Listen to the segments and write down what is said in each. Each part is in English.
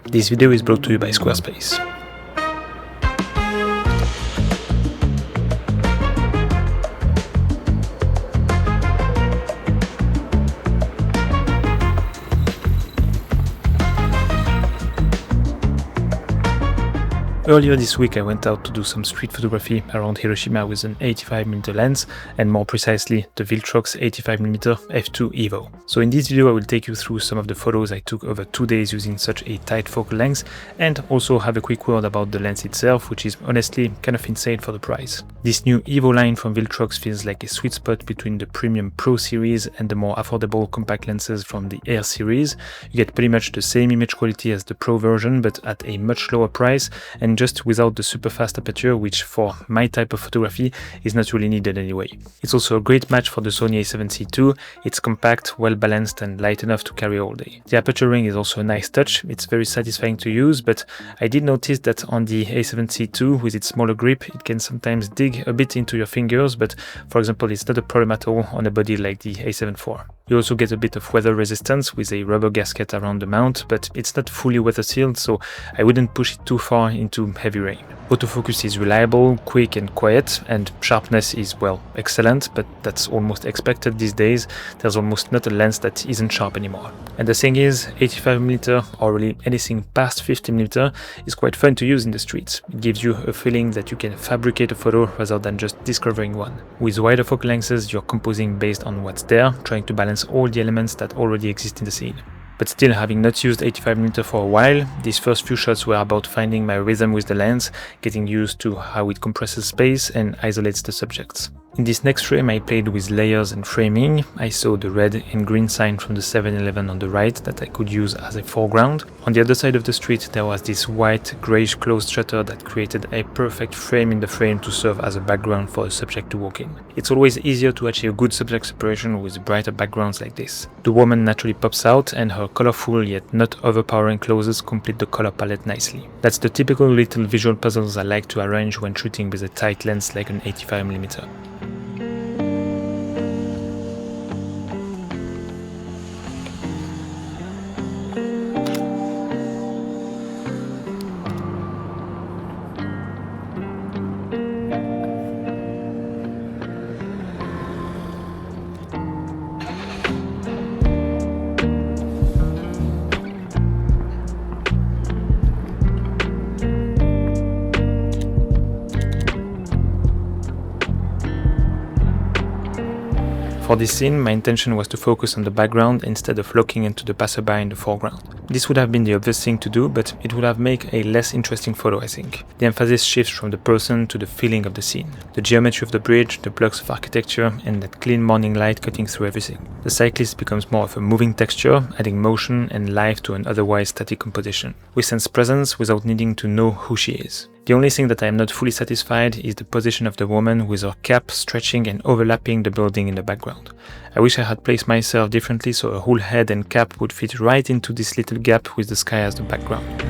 This video is brought to you by Squarespace. Earlier this week I went out to do some street photography around Hiroshima with an 85mm lens, and more precisely the Viltrox 85mm F2 EVO. So in this video I will take you through some of the photos I took over 2 days using such a tight focal length, and also have a quick word about the lens itself, which is honestly kind of insane for the price. This new EVO line from Viltrox feels like a sweet spot between the premium Pro series and the more affordable compact lenses from the Air series. You get pretty much the same image quality as the Pro version, but at a much lower price, and just without the super fast aperture, which for my type of photography is not really needed anyway. It's also a great match for the Sony a7C II. It's compact, well balanced and light enough to carry all day. The aperture ring is also a nice touch. It's very satisfying to use, but I did notice that on the a7C II, with its smaller grip, it can sometimes dig a bit into your fingers, but for example it's not a problem at all on a body like the a7 IV. You also get a bit of weather resistance with a rubber gasket around the mount, but it's not fully weather sealed, so I wouldn't push it too far into heavy rain. Autofocus is reliable, quick and quiet, and sharpness is, well, excellent, but that's almost expected these days. There's almost not a lens that isn't sharp anymore. And the thing is, 85mm or really anything past 50mm is quite fun to use in the streets. It gives you a feeling that you can fabricate a photo rather than just discovering one. With wider focal lengths, you're composing based on what's there, trying to balance all the elements that already exist in the scene. But still, having not used 85mm for a while, these first few shots were about finding my rhythm with the lens, getting used to how it compresses space and isolates the subjects. In this next frame I played with layers and framing. I saw the red and green sign from the 7-Eleven on the right that I could use as a foreground. On the other side of the street there was this white greyish closed shutter that created a perfect frame in the frame to serve as a background for a subject to walk in. It's always easier to achieve good subject separation with brighter backgrounds like this. The woman naturally pops out, and her colorful yet not overpowering clothes complete the color palette nicely. That's the typical little visual puzzles I like to arrange when shooting with a tight lens like an 85mm. For this scene, my intention was to focus on the background instead of looking into the passerby in the foreground. This would have been the obvious thing to do, but it would have made a less interesting photo, I think. The emphasis shifts from the person to the feeling of the scene. The geometry of the bridge, the blocks of architecture, and that clean morning light cutting through everything. The cyclist becomes more of a moving texture, adding motion and life to an otherwise static composition. We sense presence without needing to know who she is. The only thing that I am not fully satisfied is the position of the woman, with her cap stretching and overlapping the building in the background. I wish I had placed myself differently so her whole head and cap would fit right into this little gap with the sky as the background.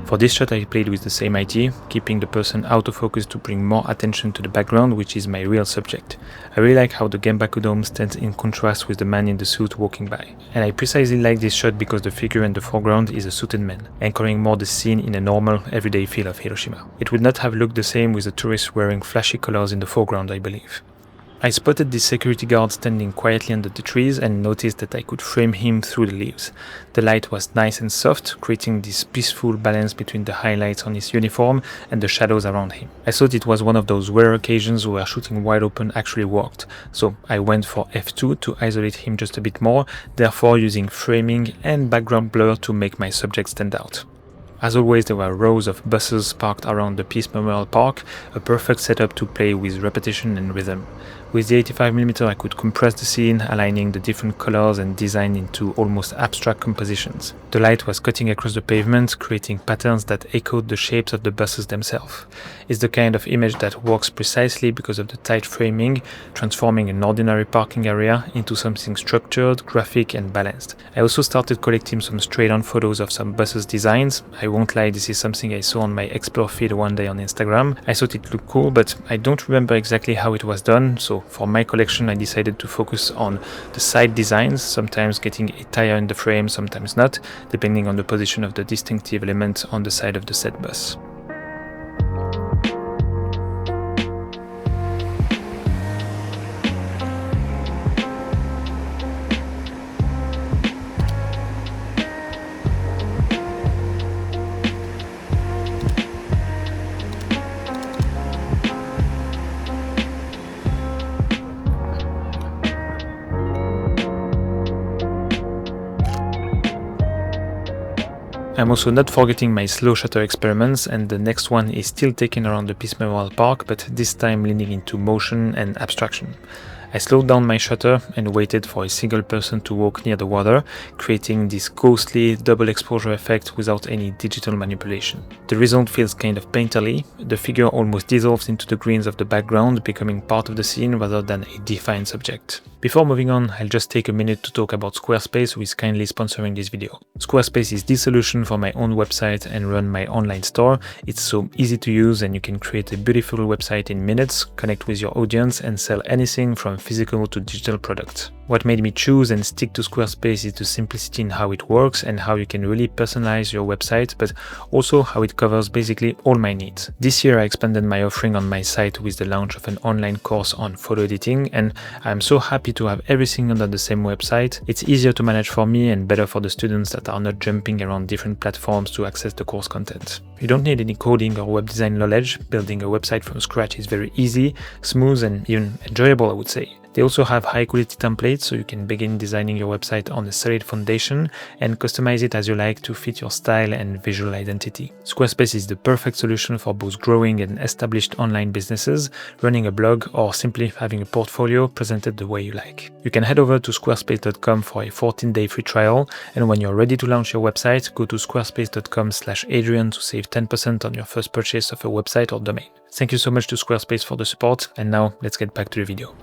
For this shot I played with the same idea, keeping the person out of focus to bring more attention to the background, which is my real subject. I really like how the Genbaku dome stands in contrast with the man in the suit walking by. And I precisely like this shot because the figure in the foreground is a suited man, anchoring more the scene in a normal, everyday feel of Hiroshima. It would not have looked the same with the tourists wearing flashy colors in the foreground, I believe. I spotted this security guard standing quietly under the trees and noticed that I could frame him through the leaves. The light was nice and soft, creating this peaceful balance between the highlights on his uniform and the shadows around him. I thought it was one of those rare occasions where shooting wide open actually worked, so I went for F2 to isolate him just a bit more, therefore using framing and background blur to make my subject stand out. As always, there were rows of buses parked around the Peace Memorial Park, a perfect setup to play with repetition and rhythm. With the 85mm I could compress the scene, aligning the different colors and design into almost abstract compositions. The light was cutting across the pavement, creating patterns that echoed the shapes of the buses themselves. It's the kind of image that works precisely because of the tight framing, transforming an ordinary parking area into something structured, graphic and balanced. I also started collecting some straight-on photos of some buses designs. I won't lie, this is something I saw on my Explore feed one day on Instagram. I thought it looked cool, but I don't remember exactly how it was done, so for my collection I decided to focus on the side designs, sometimes getting a tire in the frame, sometimes not, depending on the position of the distinctive element on the side of the said bus. I'm also not forgetting my slow shutter experiments, and the next one is still taken around the Peace Memorial Park, but this time leaning into motion and abstraction. I slowed down my shutter and waited for a single person to walk near the water, creating this ghostly double exposure effect without any digital manipulation. The result feels kind of painterly. The figure almost dissolves into the greens of the background, becoming part of the scene rather than a defined subject. Before moving on, I'll just take a minute to talk about Squarespace, who is kindly sponsoring this video. Squarespace is the solution for my own website and run my online store. It's so easy to use and you can create a beautiful website in minutes, connect with your audience and sell anything from physical to digital products. What made me choose and stick to Squarespace is the simplicity in how it works and how you can really personalize your website, but also how it covers basically all my needs. This year I expanded my offering on my site with the launch of an online course on photo editing, and I'm so happy to have everything under the same website. It's easier to manage for me and better for the students that are not jumping around different platforms to access the course content. You don't need any coding or web design knowledge. Building a website from scratch is very easy, smooth and even enjoyable, I would say. They also have high quality templates so you can begin designing your website on a solid foundation and customize it as you like to fit your style and visual identity. Squarespace is the perfect solution for both growing and established online businesses, running a blog, or simply having a portfolio presented the way you like. You can head over to squarespace.com for a 14-day free trial, and when you're ready to launch your website, go to squarespace.com/Adrian to save 10% on your first purchase of a website or domain. Thank you so much to Squarespace for the support, and now let's get back to the video.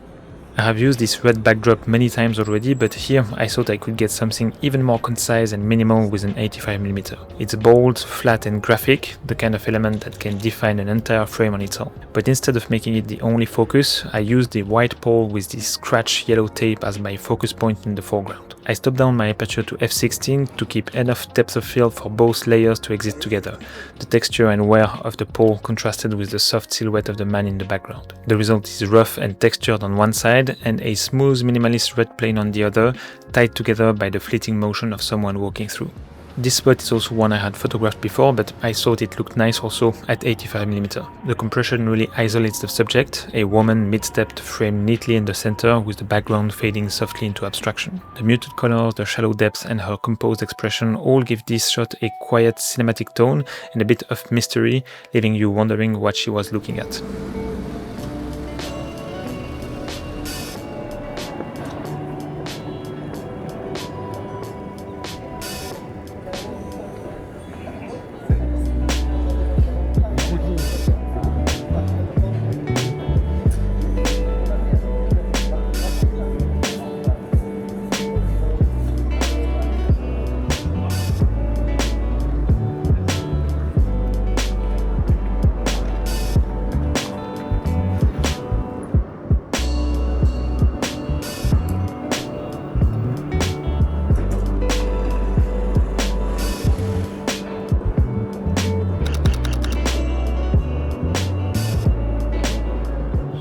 I have used this red backdrop many times already, but here I thought I could get something even more concise and minimal with an 85mm. It's bold, flat and graphic, the kind of element that can define an entire frame on its own. But instead of making it the only focus, I used the white pole with this scratch yellow tape as my focus point in the foreground. I stopped down my aperture to f16 to keep enough depth of field for both layers to exist together. The texture and wear of the pole contrasted with the soft silhouette of the man in the background. The result is rough and textured on one side and a smooth minimalist red plane on the other, tied together by the fleeting motion of someone walking through. This spot is also one I had photographed before, but I thought it looked nice also at 85mm. The compression really isolates the subject, a woman mid-stepped framed neatly in the center with the background fading softly into abstraction. The muted colors, the shallow depths and her composed expression all give this shot a quiet cinematic tone and a bit of mystery, leaving you wondering what she was looking at.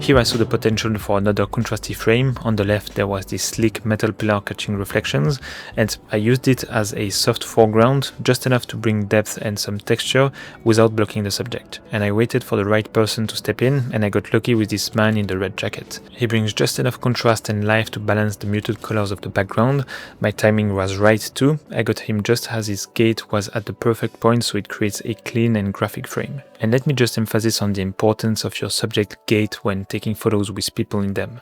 Here I saw the potential for another contrasty frame. On the left there was this sleek metal pillar catching reflections, and I used it as a soft foreground, just enough to bring depth and some texture without blocking the subject. And I waited for the right person to step in, and I got lucky with this man in the red jacket. He brings just enough contrast and life to balance the muted colors of the background. My timing was right too. I got him just as his gait was at the perfect point, so it creates a clean and graphic frame. And let me just emphasize on the importance of your subject gate when taking photos with people in them.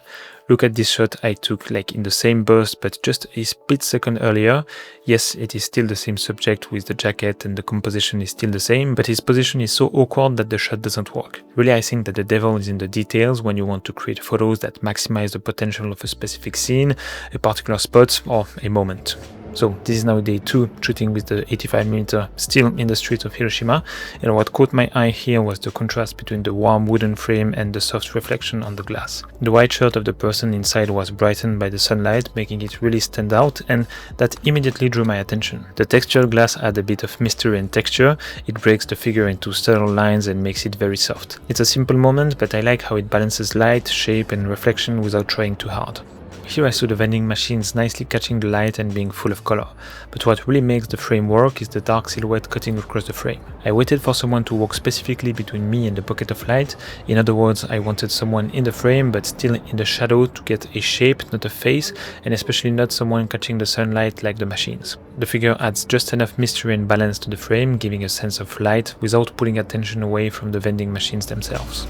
Look at this shot I took like in the same burst but just a split second earlier. Yes, it is still the same subject with the jacket and the composition is still the same, but his position is so awkward that the shot doesn't work. Really, I think that the devil is in the details when you want to create photos that maximize the potential of a specific scene, a particular spot or a moment. So this is now day 2 shooting with the 85mm still in the streets of Hiroshima, and what caught my eye here was the contrast between the warm wooden frame and the soft reflection on the glass. The white shirt of the person inside was brightened by the sunlight, making it really stand out, and that immediately drew my attention. The textured glass had a bit of mystery and texture. It breaks the figure into subtle lines and makes it very soft. It's a simple moment, but I like how it balances light, shape and reflection without trying too hard. Here I saw the vending machines nicely catching the light and being full of color, but what really makes the frame work is the dark silhouette cutting across the frame. I waited for someone to walk specifically between me and the pocket of light. In other words, I wanted someone in the frame but still in the shadow to get a shape, not a face, and especially not someone catching the sunlight like the machines. The figure adds just enough mystery and balance to the frame, giving a sense of light without pulling attention away from the vending machines themselves.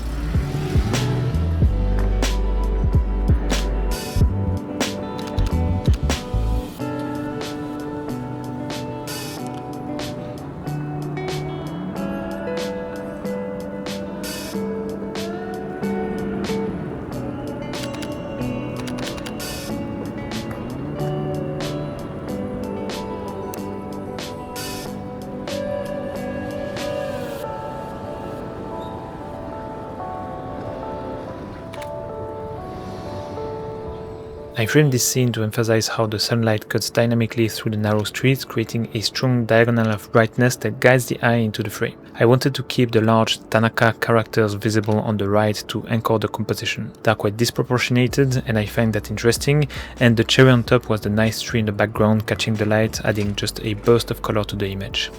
I framed this scene to emphasize how the sunlight cuts dynamically through the narrow streets, creating a strong diagonal of brightness that guides the eye into the frame. I wanted to keep the large Tanaka characters visible on the right to anchor the composition. They are quite disproportionated and I find that interesting, and the cherry on top was the nice tree in the background catching the light, adding just a burst of color to the image.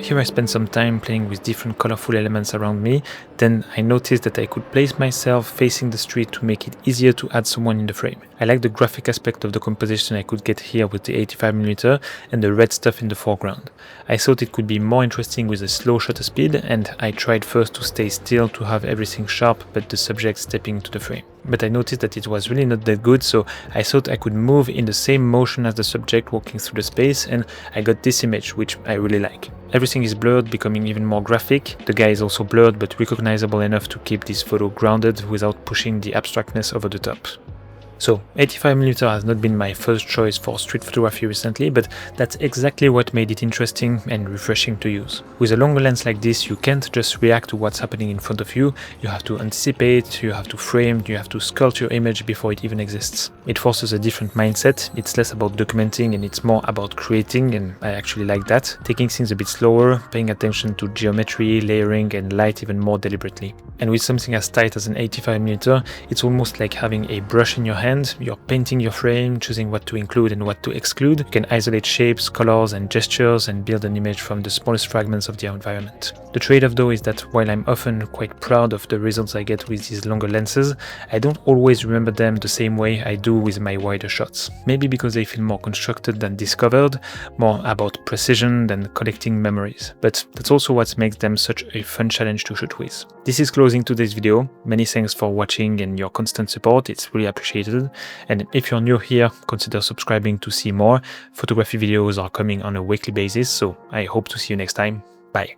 Here I spent some time playing with different colorful elements around me. Then I noticed that I could place myself facing the street to make it easier to add someone in the frame. I like the graphic aspect of the composition I could get here with the 85mm and the red stuff in the foreground. I thought it could be more interesting with a slow shutter speed, and I tried first to stay still to have everything sharp but the subject stepping into the frame. But I noticed that it was really not that good, so I thought I could move in the same motion as the subject walking through the space, and I got this image, which I really like. Everything is blurred, becoming even more graphic. The guy is also blurred but recognizable enough to keep this photo grounded without pushing the abstractness over the top. So 85mm has not been my first choice for street photography recently, but that's exactly what made it interesting and refreshing to use. With a longer lens like this, you can't just react to what's happening in front of you. You have to anticipate, you have to frame, you have to sculpt your image before it even exists. It forces a different mindset. It's less about documenting and it's more about creating, and I actually like that. Taking things a bit slower, paying attention to geometry, layering and light even more deliberately. And with something as tight as an 85mm, it's almost like having a brush in your hand. You're painting your frame, choosing what to include and what to exclude. You can isolate shapes, colors and gestures and build an image from the smallest fragments of the environment. The trade-off though is that while I'm often quite proud of the results I get with these longer lenses, I don't always remember them the same way I do with my wider shots. Maybe because they feel more constructed than discovered, more about precision than collecting memories. But that's also what makes them such a fun challenge to shoot with. This is closing today's video. Many thanks for watching and your constant support, it's really appreciated. appreciated. And if you're new here, consider subscribing to see more. Photography videos are coming on a weekly basis, so I hope to see you next time. Bye.